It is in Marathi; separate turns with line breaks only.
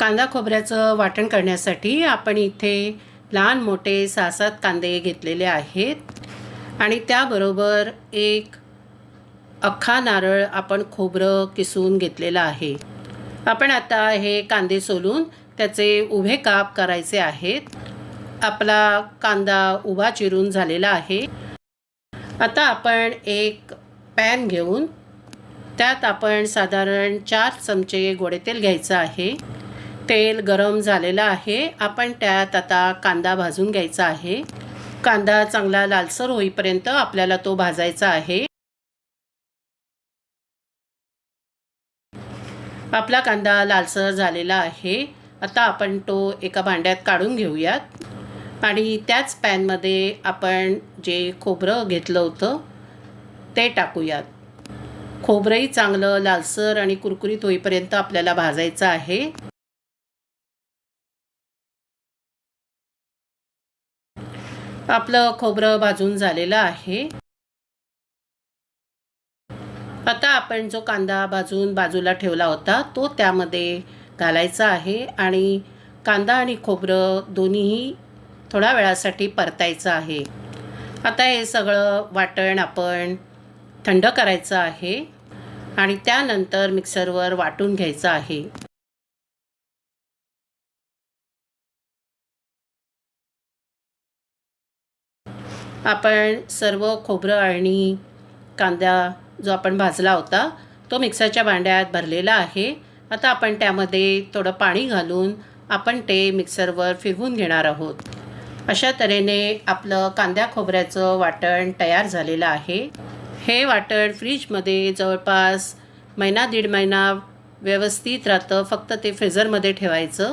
कांदा खोबऱ्याचं वाटण करण्यासाठी आपण इथे लहान मोठे 6-7 कांदे घेतलेले आहेत आणि त्याबरोबर एक अख्खा नारळ आपण खोबरं किसून घेतलेलं आहे। आपण आता हे कांदे सोलून त्याचे उभे काप करायचे आहेत। आपला कांदा उभा चिरून झालेला आहे। आता आपण एक पॅन घेऊन त्यात आपण साधारण 4 चमचे गोडे तेल घ्यायचं आहे। तेल गरम झालेलं आहे। आपण त्यात आता कांदा भाजून घ्यायचा आहे। कांदा चांगला लालसर होईपर्यंत आपल्याला तो भाजायचा आहे। आपला कांदा लालसर झालेला आहे। आता आपण तो एका भांड्यात काढून घेऊयात आणि त्याच पॅनमध्ये आपण जे खोबरं घेतलं होतं ते टाकूयात। खोबरंही चांगलं लालसर आणि कुरकुरीत होईपर्यंत आपल्याला भाजायचं आहे। आपलं खोबरं भाजून झालेलं आहे। आता आपण जो कांदा भाजून बाजूला ठेवला होता तो त्यामध्ये घालायचा आहे आणि कांदा आणि खोबरं दोन्हीही थोड्या वेळासाठी परतायचं आहे। आता हे सगळं वाटण आपण थंड करायचं आहे आणि त्यानंतर मिक्सरवर वाटून घ्यायचं आहे। आपण सर्व खोबरं आणि कांदा जो आपण भाजला होता तो मिक्सरच्या भांड्यात भरलेला आहे। आता आपण त्यामध्ये थोडं पाणी घालून आपण ते मिक्सरवर फिरवून घेणार आहोत। अशा तऱ्हेने आपलं कांदा खोबऱ्याचं वाटण तयार झालेलं आहे। हे वाटण फ्रीजमध्ये जवळपास महिना दीड महिना व्यवस्थित राहतं, फक्त ते फ्रीझरमध्ये ठेवायचं।